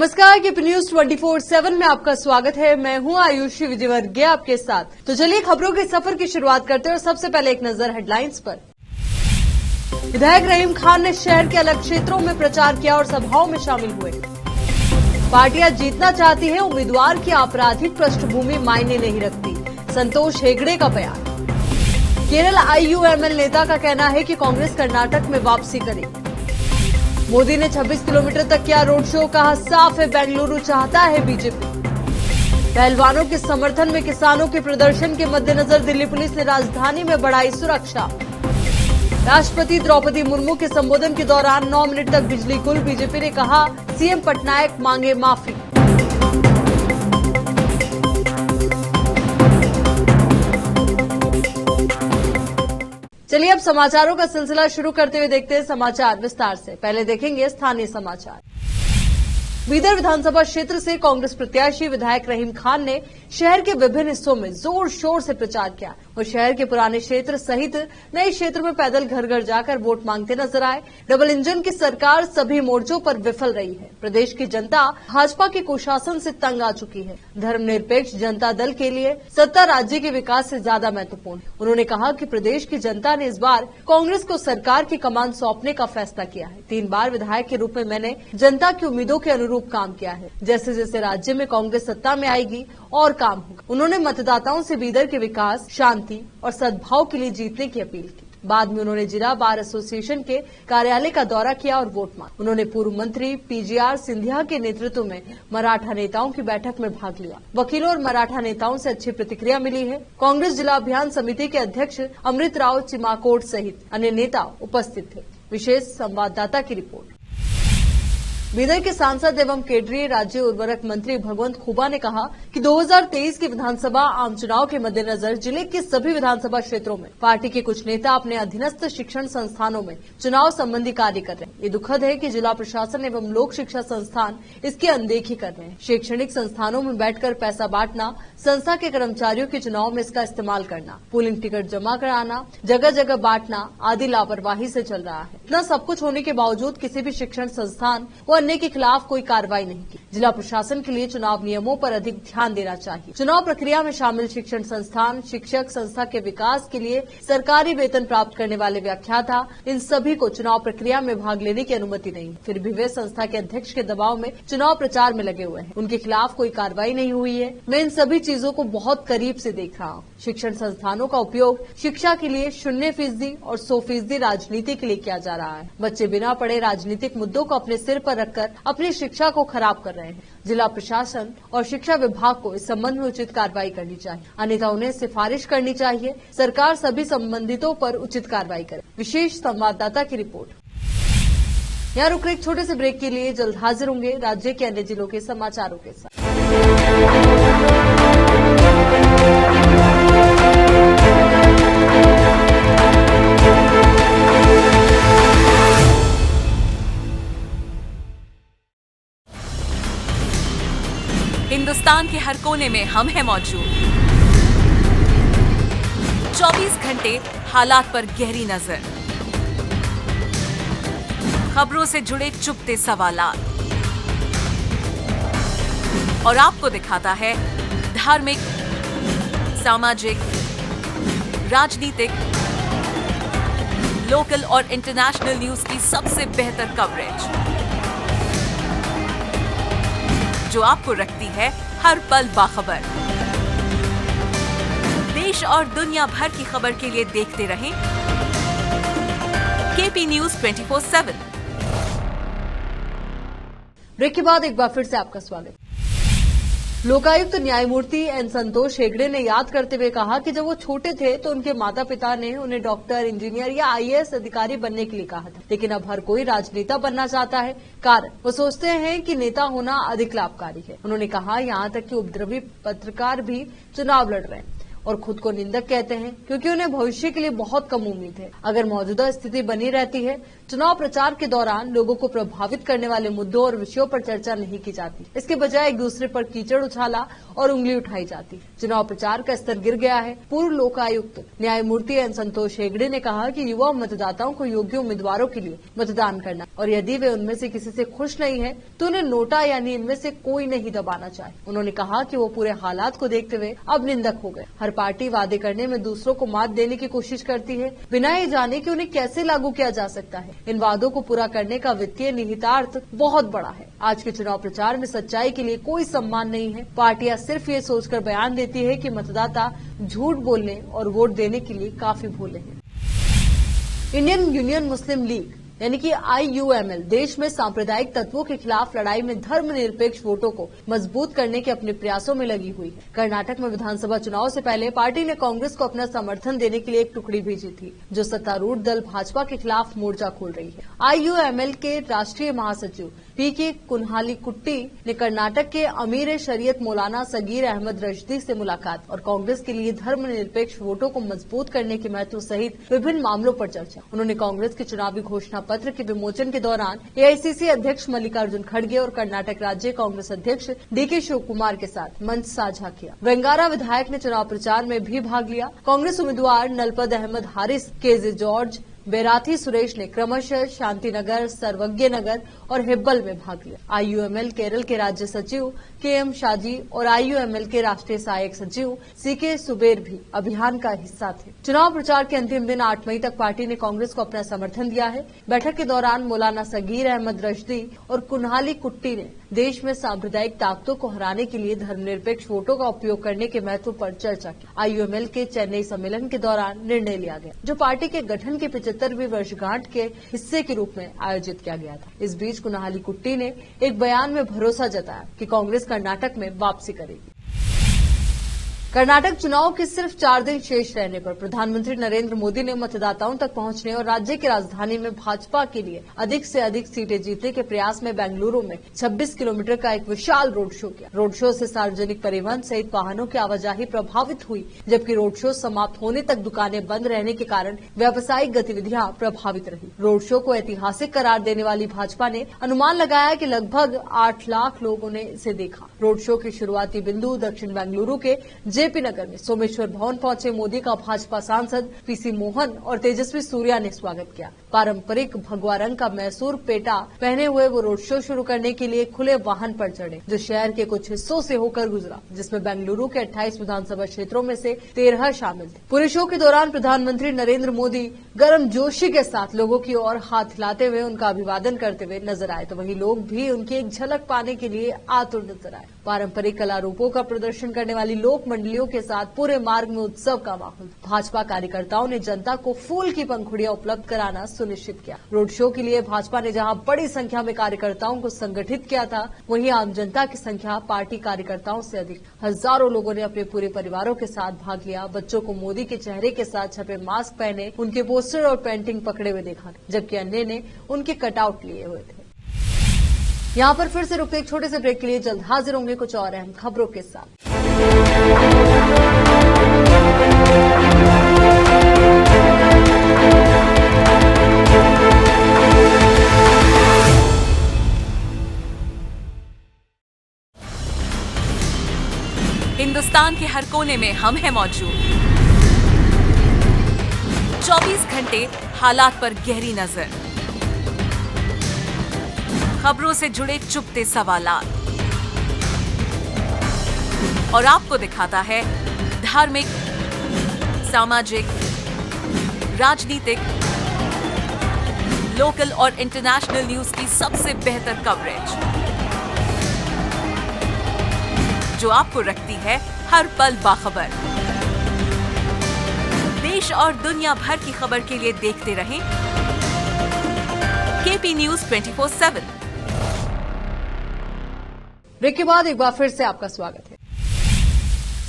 नमस्कार, KP news 24/7 में आपका स्वागत है। मैं हूं आयुषी विजयवर्गीय आपके साथ। तो चलिए खबरों के सफर की शुरुआत करते हैं और सबसे पहले एक नजर हेडलाइंस पर। विधायक रहीम खान ने शहर के अलग क्षेत्रों में प्रचार किया और सभाओं में शामिल हुए। पार्टियां जीतना चाहती है, उम्मीदवार की आपराधिक पृष्ठभूमि मायने नहीं रखती, संतोष हेगड़े का बयान। केरल IUML नेता का कहना है कि कांग्रेस कर्नाटक में वापसी करेगी। मोदी ने 26 किलोमीटर तक किया रोड शो, कहा साफ है बेंगलुरु चाहता है बीजेपी। पहलवानों के समर्थन में किसानों के प्रदर्शन के मद्देनजर दिल्ली पुलिस ने राजधानी में बढ़ाई सुरक्षा। राष्ट्रपति द्रौपदी मुर्मू के संबोधन के दौरान 9 मिनट तक बिजली गुल, बीजेपी ने कहा सीएम पटनायक मांगे माफी। चलिए अब समाचारों का सिलसिला शुरू करते हुए देखते हैं समाचार विस्तार से। पहले देखेंगे स्थानीय समाचार। बीदर विधानसभा क्षेत्र से कांग्रेस प्रत्याशी विधायक रहीम खान ने शहर के विभिन्न हिस्सों में जोर शोर से प्रचार किया और शहर के पुराने क्षेत्र सहित नए क्षेत्र में पैदल घर घर जाकर वोट मांगते नजर आए। डबल इंजन की सरकार सभी मोर्चों पर विफल रही है। प्रदेश की जनता भाजपा के कुशासन से तंग आ चुकी है। धर्मनिरपेक्ष जनता दल के लिए सत्ता राज्य के विकास से ज्यादा महत्वपूर्ण। उन्होंने कहा कि प्रदेश की जनता ने इस बार कांग्रेस को सरकार की कमान सौंपने का फैसला किया है। 3 बार विधायक के रूप में मैंने जनता की उम्मीदों के अनुरूप काम किया है। जैसे जैसे राज्य में कांग्रेस सत्ता में आएगी और काम होगा। उन्होंने मतदाताओं से बीदर के विकास, शांति और सद्भाव के लिए जीतने की अपील की। बाद में उन्होंने जिला बार एसोसिएशन के कार्यालय का दौरा किया और वोट मांगा। उन्होंने पूर्व मंत्री PGR सिंधिया के नेतृत्व में मराठा नेताओं की बैठक में भाग लिया। वकीलों और मराठा नेताओं से अच्छी प्रतिक्रिया मिली है। कांग्रेस जिला अभियान समिति के अध्यक्ष अमृत राव चिमाकोट सहित अन्य नेता उपस्थित थे। विशेष संवाददाता की रिपोर्ट। बीदर के सांसद एवं केंद्रीय राज्य उर्वरक मंत्री भगवंत खुबा ने कहा कि 2023 के विधानसभा आम चुनाव के मद्देनजर जिले के सभी विधानसभा क्षेत्रों में पार्टी के कुछ नेता अपने अधीनस्थ शिक्षण संस्थानों में चुनाव संबंधी कार्य कर रहे हैं। ये दुखद है कि जिला प्रशासन एवं लोक शिक्षा संस्थान इसकी अनदेखी कर रहे हैं। शैक्षणिक संस्थानों में बैठकर पैसा बांटना, संस्था के कर्मचारियों के चुनाव में इसका इस्तेमाल करना, पोलिंग टिकट जमा कराना, जगह जगह बांटना आदि लापरवाही से चल रहा है। इतना सब कुछ होने के बावजूद किसी भी शिक्षण संस्थान व अन्य के खिलाफ कोई कार्रवाई नहीं की। जिला प्रशासन के लिए चुनाव नियमों पर अधिक ध्यान देना चाहिए। चुनाव प्रक्रिया में शामिल शिक्षण संस्थान, शिक्षक, संस्था के विकास के लिए सरकारी वेतन प्राप्त करने वाले व्याख्याता, इन सभी को चुनाव प्रक्रिया में भाग लेने की अनुमति नहीं। फिर भी वे संस्था के अध्यक्ष के दबाव में चुनाव प्रचार में लगे हुए हैं। उनके खिलाफ कोई कार्रवाई नहीं हुई है। मैं इन सभी चीजों को बहुत करीब से देख रहा हूँ। शिक्षण संस्थानों का उपयोग शिक्षा के लिए 0% और 100% राजनीति के लिए किया जा रहा है। बच्चे बिना पढ़े राजनीतिक मुद्दों को अपने सिर पर रखकर अपनी शिक्षा को खराब कर रहे हैं। जिला प्रशासन और शिक्षा विभाग को इस संबंध में उचित कार्रवाई करनी चाहिए, अन्यथा उन्हें सिफारिश करनी चाहिए। सरकार सभी संबंधितों पर उचित कार्रवाई करे। विशेष संवाददाता की रिपोर्ट। यहाँ रुक एक छोटे से ब्रेक के लिए, जल्द हाजिर होंगे राज्य के अन्य जिलों के समाचारों के साथ। हिंदुस्तान के हर कोने में हम हैं मौजूद। 24 घंटे हालात पर गहरी नजर, खबरों से जुड़े चुपते सवालात और आपको दिखाता है धार्मिक, सामाजिक, राजनीतिक, लोकल और इंटरनेशनल न्यूज की सबसे बेहतर कवरेज, जो आपको रखती है हर पल बाखबर। देश और दुनिया भर की खबर के लिए देखते रहें केपी न्यूज 24/7। ब्रेक के बाद एक बार फिर से आपका स्वागत। लोकायुक्त न्यायमूर्ति एन संतोष हेगड़े ने याद करते हुए कहा कि जब वो छोटे थे तो उनके माता पिता ने उन्हें डॉक्टर, इंजीनियर या IAS अधिकारी बनने के लिए कहा था, लेकिन अब हर कोई राजनेता बनना चाहता है। कारण वो सोचते हैं कि नेता होना अधिक लाभकारी है। उन्होंने कहा यहाँ तक कि उपद्रवी पत्रकार भी चुनाव लड़ रहे हैं और खुद को निंदक कहते हैं, क्योंकि उन्हें भविष्य के लिए बहुत कम उम्मीद है। अगर मौजूदा स्थिति बनी रहती है चुनाव प्रचार के दौरान लोगों को प्रभावित करने वाले मुद्दों और विषयों पर चर्चा नहीं की जाती। इसके बजाय एक दूसरे पर कीचड़ उछाला और उंगली उठाई जाती। चुनाव प्रचार का स्तर गिर गया है। पूर्व लोकायुक्त न्यायमूर्ति एन संतोष हेगड़े ने कहा कि युवा मतदाताओं को योग्य उम्मीदवारों के लिए मतदान करना और यदि वे उनमें से किसी से खुश नहीं है तो उन्हें नोटा यानी इनमें से कोई नहीं दबाना चाहिए। उन्होंने कहा कि वो पूरे हालात को देखते हुए अब निंदक हो गए। हर पार्टी वादे करने में दूसरों को मात देने की कोशिश करती है बिना ये जाने कि उन्हें कैसे लागू किया जा सकता है। इन वादों को पूरा करने का वित्तीय निहितार्थ बहुत बड़ा है। आज के चुनाव प्रचार में सच्चाई के लिए कोई सम्मान नहीं है। पार्टियां सिर्फ ये सोचकर बयान देती है कि मतदाता झूठ बोलने और वोट देने के लिए काफी भोले हैं। इंडियन यूनियन मुस्लिम लीग यानी कि IUML देश में सांप्रदायिक तत्वों के खिलाफ लड़ाई में धर्मनिरपेक्ष वोटों को मजबूत करने के अपने प्रयासों में लगी हुई है। कर्नाटक में विधानसभा चुनाव से पहले पार्टी ने कांग्रेस को अपना समर्थन देने के लिए एक टुकड़ी भेजी थी, जो सत्तारूढ़ दल भाजपा के खिलाफ मोर्चा खोल रही है। IUML के राष्ट्रीय महासचिव PK कुन्हालीकुट्टी ने कर्नाटक के अमीर शरीयत मौलाना सगीर अहमद रशदी से मुलाकात और कांग्रेस के लिए धर्मनिरपेक्ष वोटों को मजबूत करने के महत्व सहित विभिन्न मामलों पर चर्चा। उन्होंने कांग्रेस के चुनावी घोषणा पत्र के विमोचन के दौरान AICC अध्यक्ष मल्लिकार्जुन खड़गे और कर्नाटक राज्य कांग्रेस अध्यक्ष DK शिवकुमार के साथ मंच साझा किया। वेंगारा विधायक ने चुनाव प्रचार में भी भाग लिया। कांग्रेस उम्मीदवार नलपद अहमद हारिस, KJ जॉर्ज, बेराथी सुरेश ने क्रमशः शांतिनगर, सर्वज्ञ नगर और हिब्बल में भाग लिया। IUML केरल के राज्य सचिव KM शाजी और IUML के राष्ट्रीय सहायक सचिव CK सुबेर भी अभियान का हिस्सा थे। चुनाव प्रचार के अंतिम दिन 8 मई तक पार्टी ने कांग्रेस को अपना समर्थन दिया है। बैठक के दौरान मौलाना सगीर अहमद रशदी और कुन्हालीकुट्टी ने देश में सांप्रदायिक ताकतों को हराने के लिए धर्मनिरपेक्ष वोटों का उपयोग करने के महत्व पर चर्चा की। IUML के चेन्नई सम्मेलन के दौरान निर्णय लिया गया, जो पार्टी के गठन के 75वीं वर्षगांठ के हिस्से के रूप में आयोजित किया गया था। इस बीच कुन्हालीकुट्टी ने एक बयान में भरोसा जताया कि कांग्रेस कर्नाटक में वापसी करेगी। कर्नाटक चुनाव के सिर्फ 4 दिन शेष रहने पर प्रधानमंत्री नरेंद्र मोदी ने मतदाताओं तक पहुंचने और राज्य की राजधानी में भाजपा के लिए अधिक से अधिक सीटें जीतने के प्रयास में बेंगलुरु में 26 किलोमीटर का एक विशाल रोड शो किया। रोड शो से सार्वजनिक परिवहन सहित वाहनों की आवाजाही प्रभावित हुई, जबकि रोड शो समाप्त होने तक दुकानें बंद रहने के कारण व्यावसायिक गतिविधियां प्रभावित रही। रोड शो को ऐतिहासिक करार देने वाली भाजपा ने अनुमान लगाया कि लगभग 8 लाख लोगों ने इसे देखा। रोड शो के शुरुआती बिंदु दक्षिण बेंगलुरु के JP नगर में सोमेश्वर भवन पहुंचे मोदी का भाजपा सांसद PC मोहन और तेजस्वी सूर्या ने स्वागत किया। पारंपरिक भगवा रंग का मैसूर पेटा पहने हुए वो रोड शो शुरू करने के लिए खुले वाहन पर चढ़े, जो शहर के कुछ हिस्सों से होकर गुजरा, जिसमें बेंगलुरु के 28 विधानसभा क्षेत्रों में से 13 शामिल थे। पूरे शो के दौरान प्रधानमंत्री नरेंद्र मोदी गर्मजोशी के साथ लोगों की ओर हाथ हिलाते हुए उनका अभिवादन करते हुए नजर आए, तो वहीं लोग भी उनकी एक झलक पाने के लिए आतुर नजर आए। पारंपरिक कला रूपों का प्रदर्शन करने वाली लोक मंडलियों के साथ पूरे मार्ग में उत्सव का माहौल। भाजपा कार्यकर्ताओं ने जनता को फूल की पंखुड़ियां उपलब्ध कराना सुनिश्चित किया। रोड शो के लिए भाजपा ने जहां बड़ी संख्या में कार्यकर्ताओं को संगठित किया था, वहीं आम जनता की संख्या पार्टी कार्यकर्ताओं से अधिक। हजारों लोगों ने अपने पूरे परिवारों के साथ भाग लिया। बच्चों को मोदी के चेहरे के साथ छपे मास्क पहने, उनके पोस्टर और पेंटिंग पकड़े हुए देखा, जबकि अन्य ने उनके कटआउट लिए हुए थे। यहाँ पर फिर से रुकते एक छोटे से ब्रेक के लिए, जल्द हाजिर होंगे कुछ और अहम खबरों के साथ। हिंदुस्तान के हर कोने में हम हैं मौजूद। 24 घंटे हालात पर गहरी नजर, खबरों से जुड़े चुपते सवालात, और आपको दिखाता है धार्मिक, सामाजिक, राजनीतिक, लोकल और इंटरनेशनल न्यूज की सबसे बेहतर कवरेज, जो आपको रखती है हर पल बाखबर। देश और दुनिया भर की खबर के लिए देखते रहें KP News 24/7। ब्रेक के बाद एक बार फिर से आपका स्वागत है।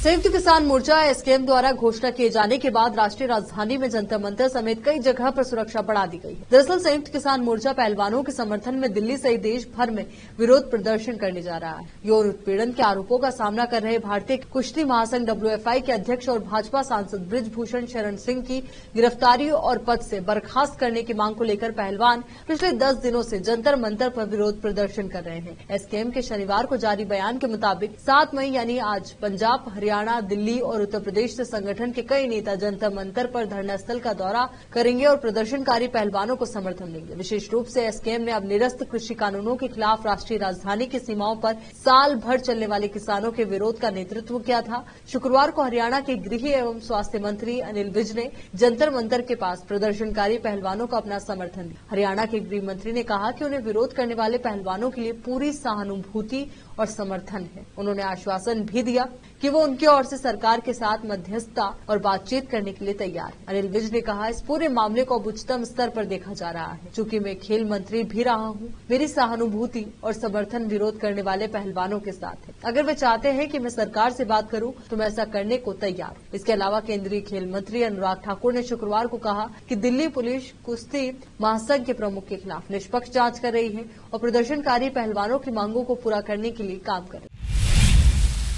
संयुक्त किसान मोर्चा एसकेएम द्वारा घोषणा किए जाने के बाद राष्ट्रीय राजधानी में जंतर मंतर समेत कई जगह पर सुरक्षा बढ़ा दी गई है। दरअसल संयुक्त किसान मोर्चा पहलवानों के समर्थन में दिल्ली सहित देश भर में विरोध प्रदर्शन करने जा रहा है। यौन उत्पीड़न के आरोपों का सामना कर रहे भारतीय कुश्ती महासंघ WFI के अध्यक्ष और भाजपा सांसद बृजभूषण शरण सिंह की गिरफ्तारी और पद से बर्खास्त करने की मांग को लेकर पहलवान पिछले 10 दिनों से जंतर मंतर पर विरोध प्रदर्शन कर रहे हैं। एसकेएम के शनिवार को जारी बयान के मुताबिक 7 मई यानी आज पंजाब, हरियाणा, दिल्ली और उत्तर प्रदेश से संगठन के कई नेता जंतर मंतर पर धरना स्थल का दौरा करेंगे और प्रदर्शनकारी पहलवानों को समर्थन देंगे। विशेष रूप से एसकेएम ने अब निरस्त कृषि कानूनों के खिलाफ राष्ट्रीय राजधानी की सीमाओं पर साल भर चलने वाले किसानों के विरोध का नेतृत्व किया था। शुक्रवार को हरियाणा के गृह एवं स्वास्थ्य मंत्री अनिल विज ने जंतर मंतर के पास प्रदर्शनकारी पहलवानों को अपना समर्थन दिया। हरियाणा के गृह मंत्री ने कहा कि उन्हें विरोध करने वाले पहलवानों के लिए पूरी सहानुभूति और समर्थन है। उन्होंने आश्वासन भी दिया कि वो उनकी ओर से सरकार के साथ मध्यस्थता और बातचीत करने के लिए तैयार है। अनिल विज ने कहा, इस पूरे मामले को अब उच्चतम स्तर पर देखा जा रहा है। चूंकि मैं खेल मंत्री भी रहा हूं, मेरी सहानुभूति और समर्थन विरोध करने वाले पहलवानों के साथ है। अगर वे चाहते हैं कि मैं सरकार से बात करूं तो मैं ऐसा करने को तैयार हूं। इसके अलावा केंद्रीय खेल मंत्री अनुराग ठाकुर ने शुक्रवार को कहा कि दिल्ली पुलिस कुश्ती महासंघ के प्रमुख के खिलाफ निष्पक्ष जांच कर रही है और प्रदर्शनकारी पहलवानों की मांगों को पूरा करने के लिए काम कर रही है।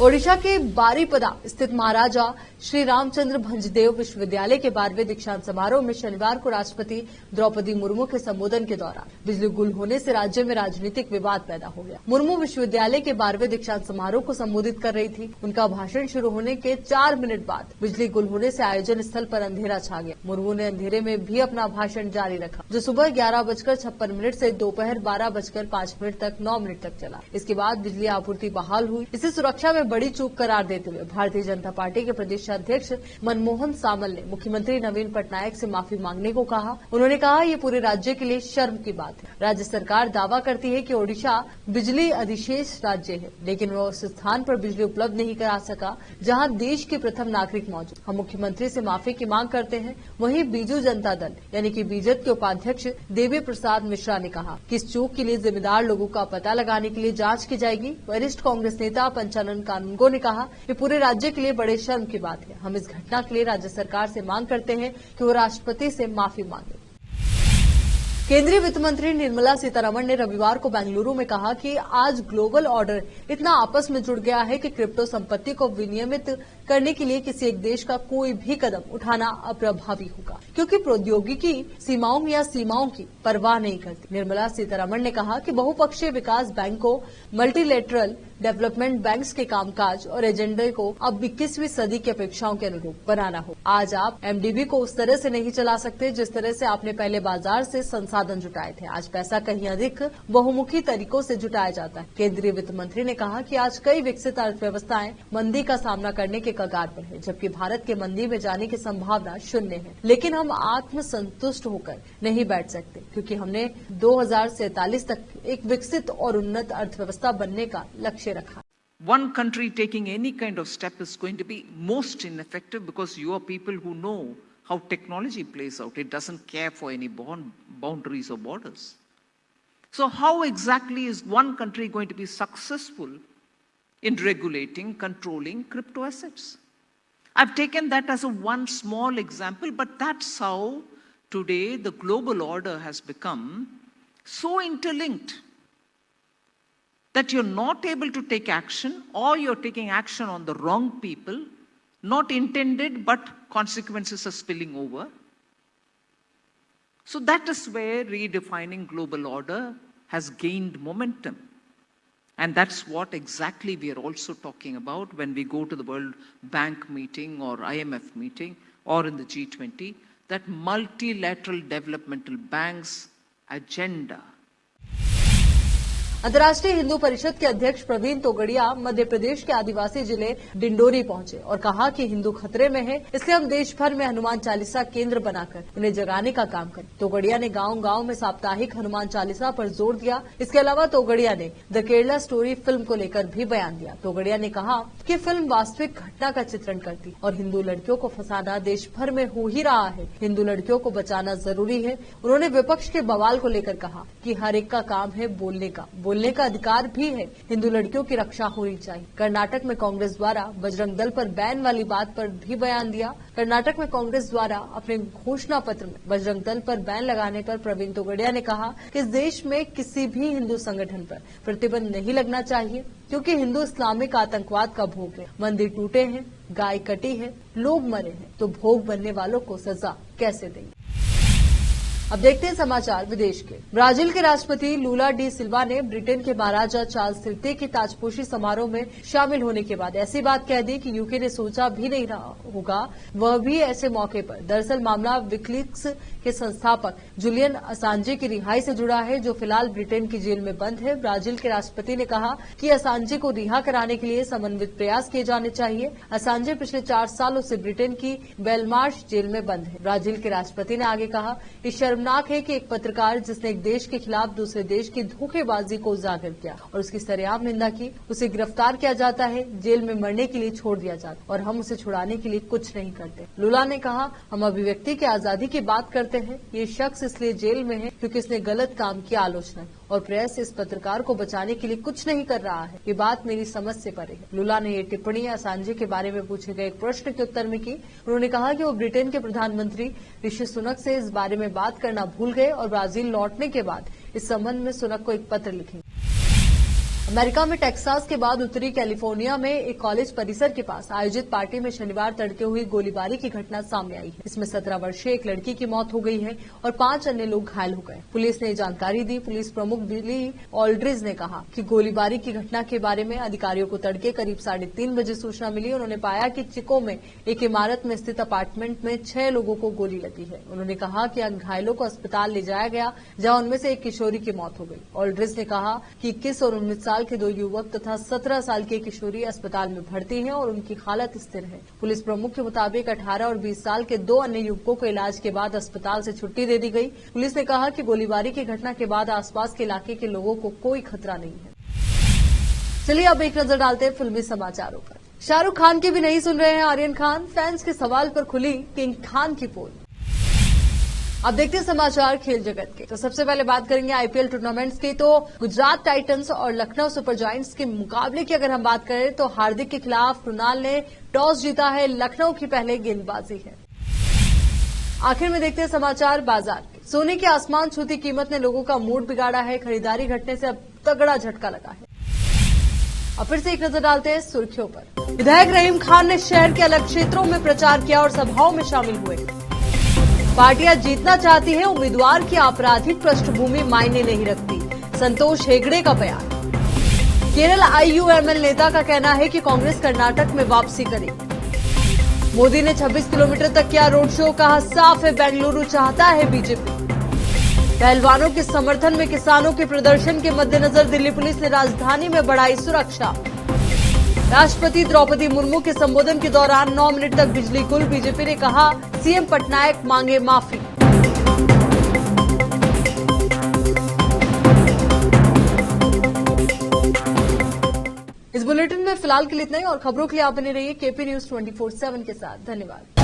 ओडिशा के बारीपदा स्थित महाराजा श्री रामचंद्र भंजदेव विश्वविद्यालय के 12वें दीक्षांत समारोह में शनिवार को राष्ट्रपति द्रौपदी मुर्मू के संबोधन के दौरान बिजली गुल होने से राज्य में राजनीतिक विवाद पैदा हो गया। मुर्मू विश्वविद्यालय के 12वें दीक्षांत समारोह को संबोधित कर रही थी। उनका भाषण शुरू होने के 4 मिनट बाद बिजली गुल होने से आयोजन स्थल पर अंधेरा छा गया। मुर्मू ने अंधेरे में भी अपना भाषण जारी रखा, जो सुबह 11:56 से दोपहर 12:05 तक 9 मिनट तक चला। इसके बाद बिजली आपूर्ति बहाल हुई। इसे सुरक्षा में बड़ी चूक करार देते हुए भारतीय जनता पार्टी के प्रदेश अध्यक्ष मनमोहन सामल ने मुख्यमंत्री नवीन पटनायक से माफी मांगने को कहा। उन्होंने कहा, ये पूरे राज्य के लिए शर्म की बात है। राज्य सरकार दावा करती है कि ओडिशा बिजली अधिशेष राज्य है, लेकिन वह उस स्थान पर बिजली उपलब्ध नहीं करा सका जहां देश के प्रथम नागरिक मौजूद। हम मुख्यमंत्री से माफी की मांग करते हैं। वहीं बीजू जनता दल यानी कि बीजेपी के उपाध्यक्ष देवी प्रसाद मिश्रा ने कहा कि इस चूक के लिए जिम्मेदार लोगों का पता लगाने के लिए जांच की जाएगी। वरिष्ठ कांग्रेस नेता पंचानन कानूनगो ने कहा कि पूरे राज्य के लिए बड़े शर्म की बात है। हम इस घटना के लिए राज्य सरकार से मांग करते हैं कि वो राष्ट्रपति से माफी मांगे। केंद्रीय वित्त मंत्री निर्मला सीतारमण ने रविवार को बेंगलुरु में कहा कि आज ग्लोबल ऑर्डर इतना आपस में जुड़ गया है कि क्रिप्टो संपत्ति को विनियमित करने के लिए किसी एक देश का कोई भी कदम उठाना अप्रभावी होगा, क्योंकि प्रौद्योगिकी सीमाओं की परवाह नहीं करती। निर्मला सीतारमण ने कहा कि बहुपक्षीय विकास बैंकों, मल्टीलेटरल डेवलपमेंट बैंक्स के कामकाज और एजेंडे को अब 21वीं सदी की अपेक्षाओं के अनुरूप बनाना हो। आज आप एमडीबी को उस तरह से नहीं चला सकते जिस तरह से आपने पहले बाजार से संसाधन जुटाए थे। आज पैसा कहीं अधिक बहुमुखी तरीकों से जुटाया जाता है। केंद्रीय वित्त मंत्री ने कहा कि आज कई विकसित अर्थव्यवस्थाएं मंदी का सामना करने के कगार पर है, जबकि भारत के मंदी में जाने की संभावना 0 है। लेकिन हम आत्मसंतुष्ट होकर नहीं बैठ सकते, क्योंकि हमने 2047 तक एक विकसित और उन्नत अर्थव्यवस्था बनने का लक्ष्य रखा। One country taking any kind of step is going to be most ineffective because you are people who know how technology plays out. It doesn't care for any boundaries or borders. So how exactly is one country going to be successful in regulating, controlling crypto assets? I've taken that as one small example, but that's how today the global order has become so interlinked that you're not able to take action, or you're taking action on the wrong people, not intended, but consequences are spilling over. So that is where redefining global order has gained momentum. And that's what exactly we are also talking about when we go to the World Bank meeting or IMF meeting or in the G20, that multilateral developmental banks agenda. अंतर्राष्ट्रीय हिंदू परिषद के अध्यक्ष प्रवीण तोगड़िया मध्य प्रदेश के आदिवासी जिले डिंडोरी पहुंचे और कहा कि हिंदू खतरे में है, इसलिए हम देश भर में हनुमान चालीसा केंद्र बनाकर उन्हें जगाने का काम करें। तोगड़िया ने गांव-गांव में साप्ताहिक हनुमान चालीसा पर जोर दिया। इसके अलावा तोगड़िया ने द केरला स्टोरी फिल्म को लेकर भी बयान दिया। तोगड़िया ने कहा कि फिल्म वास्तविक घटना का चित्रण करती और हिंदू लड़कियों को फंसाना देश भर में हो ही रहा है। हिंदू लड़कियों को बचाना जरूरी है। उन्होंने विपक्ष के बवाल को लेकर कहा कि हर एक का काम है बोलने का, बोलने का अधिकार भी है। हिंदू लड़कियों की रक्षा होनी चाहिए। कर्नाटक में कांग्रेस द्वारा बजरंग दल पर बैन वाली बात पर भी बयान दिया। कर्नाटक में कांग्रेस द्वारा अपने घोषणा पत्र में बजरंग दल पर बैन लगाने पर प्रवीण तोगड़िया ने कहा कि इस देश में किसी भी हिंदू संगठन पर प्रतिबंध नहीं लगना चाहिए, क्योंकि हिंदू इस्लामिक आतंकवाद का भोग है। मंदिर टूटे हैं, गाय कटी है, लोग मरे हैं, तो भोग बनने वालों को सजा कैसे देंगे। अब देखते हैं समाचार विदेश के। ब्राजील के राष्ट्रपति लूला डी सिल्वा ने ब्रिटेन के महाराजा चार्ल्स तृतीय की ताजपोशी समारोह में शामिल होने के बाद ऐसी बात कह दी कि यूके ने सोचा भी नहीं रहा होगा, वह भी ऐसे मौके पर। दरअसल मामला विकिलीक्स के संस्थापक जुलियन असांजे की रिहाई से जुड़ा है, जो फिलहाल ब्रिटेन की जेल में बंद है। ब्राजील के राष्ट्रपति ने कहा कि असांजे को रिहा कराने के लिए समन्वित प्रयास किए जाने चाहिए। असांजे पिछले 4 सालों से ब्रिटेन की बेलमार्श जेल में बंद है। ब्राजील के राष्ट्रपति ने आगे कहा, शर्मनाक है कि एक पत्रकार जिसने एक देश के खिलाफ दूसरे देश की धोखेबाजी को उजागर किया और उसकी सरेआम निंदा की, उसे गिरफ्तार किया जाता है, जेल में मरने के लिए छोड़ दिया जाता और हम उसे छुड़ाने के लिए कुछ नहीं करते। लूला ने कहा, हम अभिव्यक्ति की आजादी की बात करते हैं। ये शख्स इसलिए जेल में है क्योंकि इसने गलत काम की आलोचना और प्रेस इस पत्रकार को बचाने के लिए कुछ नहीं कर रहा है। ये बात मेरी समझ से परे है। लूला ने ये टिप्पणी असांजे के बारे में पूछे गए एक प्रश्न के उत्तर में की। उन्होंने कहा कि वो ब्रिटेन के प्रधानमंत्री ऋषि सुनक से इस बारे में बात करना भूल गए और ब्राजील लौटने के बाद इस संबंध में सुनक को एक पत्र लिखेंगे। अमेरिका में टेक्सास के बाद उत्तरी कैलिफोर्निया में एक कॉलेज परिसर के पास आयोजित पार्टी में शनिवार तड़के हुई गोलीबारी की घटना सामने आई है। इसमें 17 वर्षीय एक लड़की की मौत हो गई है और 5 अन्य लोग घायल हो गए। पुलिस ने जानकारी दी। पुलिस प्रमुख बिली ऑल्ड्रिज ने कहा कि गोलीबारी की घटना के बारे में अधिकारियों को तड़के करीब 3:30 बजे सूचना मिली। उन्होंने पाया कि चिको में एक इमारत में स्थित अपार्टमेंट में 6 लोगों को गोली लगी है। उन्होंने कहा कि घायलों को अस्पताल ले जाया गया, जहां उनमें से एक किशोरी की मौत हो गई। ऑल्ड्रिज ने कहा कि 21 और 19 साल के 2 युवक तथा 17 साल की किशोरी अस्पताल में भर्ती हैं और उनकी हालत स्थिर है। पुलिस प्रमुख के मुताबिक 18 और 20 साल के 2 अन्य युवकों को इलाज के बाद अस्पताल से छुट्टी दे दी गई। पुलिस ने कहा कि गोलीबारी की घटना के बाद आसपास के इलाके के लोगों को कोई खतरा नहीं है। चलिए अब एक नजर डालते हैं फिल्मी समाचारों पर। शाहरुख खान की भी नहीं सुन रहे हैं आर्यन खान, फैंस के सवाल पर खुली किंग खान की पोल। अब देखते हैं समाचार खेल जगत के। तो सबसे पहले बात करेंगे आईपीएल टूर्नामेंट्स की। तो गुजरात टाइटंस और लखनऊ सुपर जायंट्स के मुकाबले की अगर हम बात करें तो हार्दिक के खिलाफ कृणाल ने टॉस जीता है। लखनऊ की पहले गेंदबाजी है। आखिर में देखते हैं समाचार बाजार के। सोने की आसमान छूती कीमत ने लोगों का मूड बिगाड़ा है। खरीदारी घटने से अब तगड़ा झटका लगा है। अब फिर से एक नजर डालते हैं सुर्खियों पर। विधायक रहीम खान ने शहर के अलग क्षेत्रों में प्रचार किया और सभाओं में शामिल हुए। पार्टियां जीतना चाहती है, उम्मीदवार की आपराधिक पृष्ठभूमि मायने नहीं रखती, संतोष हेगड़े का बयान। केरल आईयूएमएल नेता का कहना है कि कांग्रेस कर्नाटक में वापसी करेगी। मोदी ने 26 किलोमीटर तक किया रोड शो, कहा साफ है बेंगलुरु चाहता है बीजेपी। पहलवानों के समर्थन में किसानों के प्रदर्शन के मद्देनजर दिल्ली पुलिस ने राजधानी में बढ़ाई सुरक्षा। राष्ट्रपति द्रौपदी मुर्मू के संबोधन के दौरान 9 मिनट तक बिजली गुल। बीजेपी ने कहा सीएम पटनायक मांगे माफी। इस बुलेटिन में फिलहाल के लिए इतना ही और खबरों के लिए आप बने रहिए केपी न्यूज 24/7 के साथ। धन्यवाद।